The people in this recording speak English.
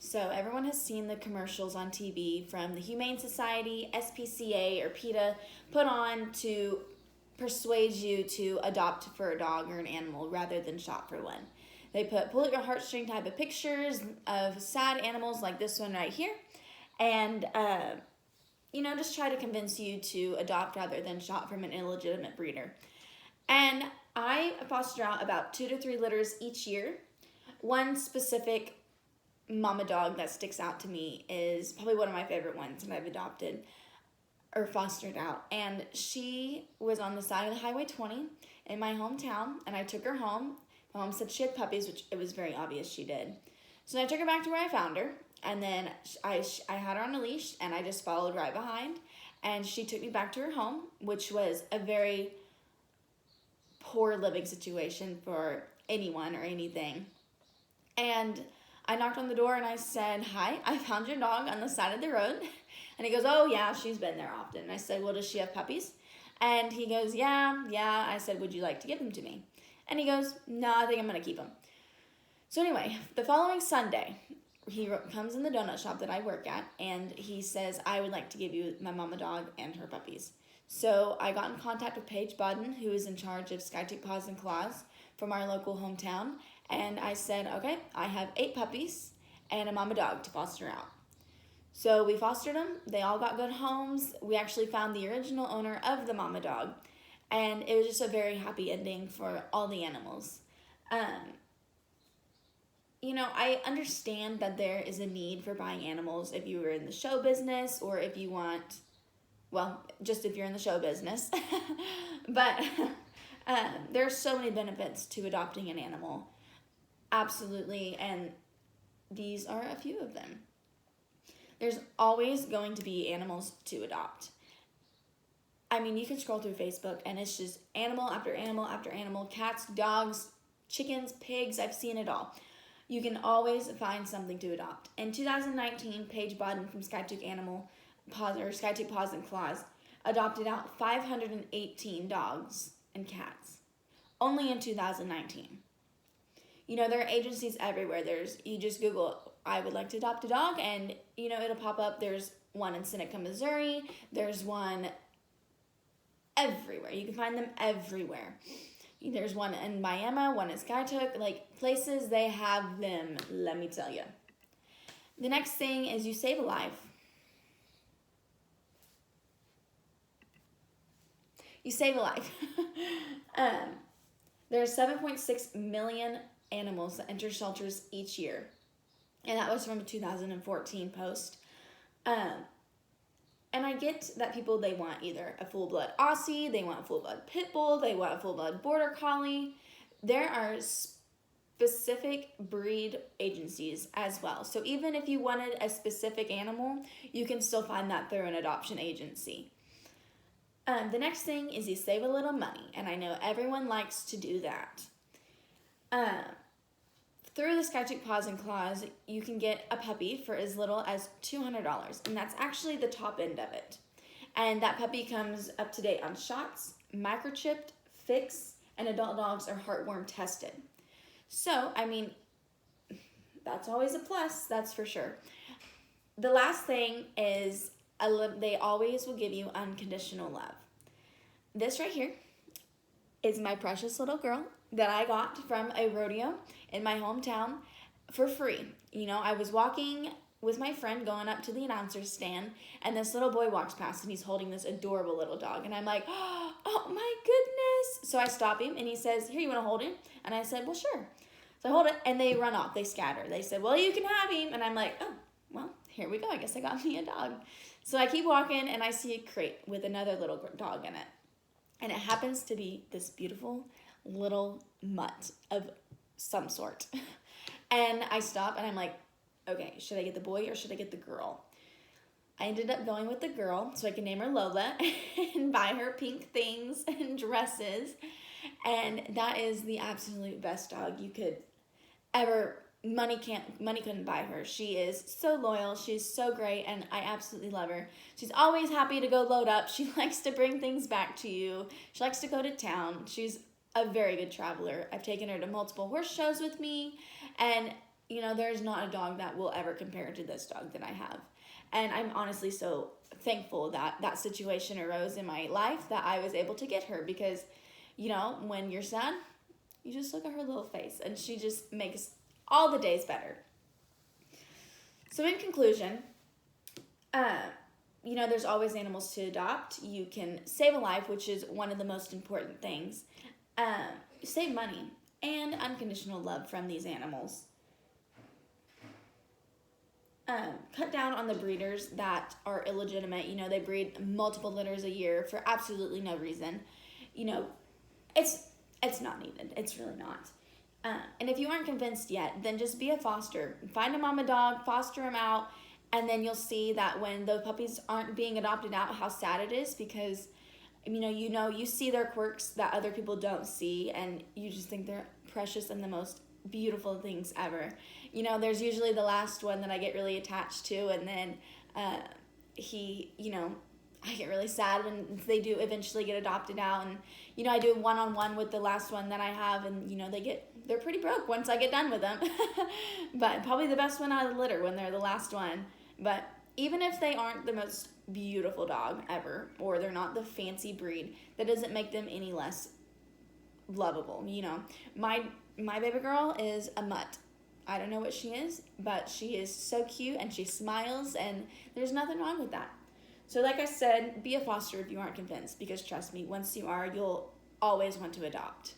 So everyone has seen the commercials on TV from the Humane Society, SPCA, or PETA put on to persuade you to adopt for a dog or an animal rather than shop for one. They put pull at your heartstring type of pictures of sad animals like this one right here, and just try to convince you to adopt rather than shop from an illegitimate breeder. And I foster out about 2 to 3 litters each year. One specific mama dog that sticks out to me is probably one of my favorite ones that I've adopted or fostered out. And she was on the side of the Highway 20 in my hometown, and I took her home. My mom said she had puppies, which it was very obvious she did. So I took her back to where I found her, and then I had her on a leash, and I just followed right behind, and she took me back to her home, which was a very poor living situation for anyone or anything. And I knocked on the door and I said, "Hi, I found your dog on the side of the road." And he goes, "Oh yeah, she's been there often." And I said, "Well, does she have puppies?" And he goes, yeah. I said, "Would you like to give them to me?" And he goes, "No, I think I'm going to keep them." So anyway, the following Sunday, he comes in the donut shop that I work at, and he says, "I would like to give you my mama dog and her puppies." So I got in contact with Paige Budden, who is in charge of Skytook Paws and Claws from our local hometown, and I said, "Okay, I have 8 puppies and a mama dog to foster out." So we fostered them. They all got good homes. We actually found the original owner of the mama dog, and it was just a very happy ending for all the animals. I understand that there is a need for buying animals if you were in the show business or if you want, well, just if you're in the show business. But there are so many benefits to adopting an animal. Absolutely, and these are a few of them. There's always going to be animals to adopt. I mean, you can scroll through Facebook and it's just animal after animal after animal, cats, dogs, chickens, pigs, I've seen it all. You can always find something to adopt. In 2019, Paige Budden from Skytook Paws and Claws adopted out 518 dogs and cats. Only in 2019. There are agencies everywhere. You just Google, "I would like to adopt a dog," and, it'll pop up. There's one in Seneca, Missouri. There's one everywhere. You can find them everywhere. There's one in Miami, one in Skytook. Places, they have them, let me tell you. The next thing is you save a life. You save a life. There are 7.6 million animals that enter shelters each year. And that was from a 2014 post. And I get that people, they want either a full-blood Aussie, they want a full-blood Pit Bull, they want a full-blood Border Collie. There are specific breed agencies as well. So even if you wanted a specific animal, you can still find that through an adoption agency. The next thing is you save a little money, and I know everyone likes to do that. Through the Skytook Paws and Claws, you can get a puppy for as little as $200, and that's actually the top end of it. And that puppy comes up to date on shots, microchipped, fixed, and adult dogs are heartworm tested. So, that's always a plus, that's for sure. The last thing is they always will give you unconditional love. This right here is my precious little girl that I got from a rodeo in my hometown for free. I was walking with my friend going up to the announcer's stand, and this little boy walks past, and he's holding this adorable little dog. And I'm like, "Oh my goodness." So I stop him, and he says, "Here, you want to hold him?" And I said, "Well, sure." So I hold it, and they run off. They scatter. They said, "Well, you can have him." And I'm like, "Oh, well, here we go. I guess I got me a dog." So I keep walking, and I see a crate with another little dog in it. And it happens to be this beautiful little mutt of some sort. And I stop, and I'm like, okay, should I get the boy or should I get the girl? I ended up going with the girl so I could name her Lola and buy her pink things and dresses. And that is the absolute best dog you could ever. Money couldn't buy her. She is so loyal. She's so great, and I absolutely love her. She's always happy to go load up. She likes to bring things back to you. She likes to go to town. She's a very good traveler. I've taken her to multiple horse shows with me, and there's not a dog that will ever compare to this dog that I have. And I'm honestly so thankful that that situation arose in my life, that I was able to get her, because, when you're sad, you just look at her little face and she just makes all the days better. So in conclusion, there's always animals to adopt. You can save a life, which is one of the most important things. Save money and unconditional love from these animals. Cut down on the breeders that are illegitimate. They breed multiple litters a year for absolutely no reason. It's not needed. It's really not. And if you aren't convinced yet, then just be a foster. Find a mama dog, foster them out, and then you'll see that when the puppies aren't being adopted out, how sad it is, because you see their quirks that other people don't see, and you just think they're precious and the most beautiful things ever. There's usually the last one that I get really attached to, and then I get really sad when they do eventually get adopted out, and I do one-on-one with the last one that I have, and they're pretty broke once I get done with them. But probably the best one out of the litter when they're the last one. But even if they aren't the most beautiful dog ever, or they're not the fancy breed, that doesn't make them any less lovable. My baby girl is a mutt. I don't know what she is, but she is so cute, and she smiles, and there's nothing wrong with that. So like I said, be a foster if you aren't convinced, because trust me, once you are, you'll always want to adopt.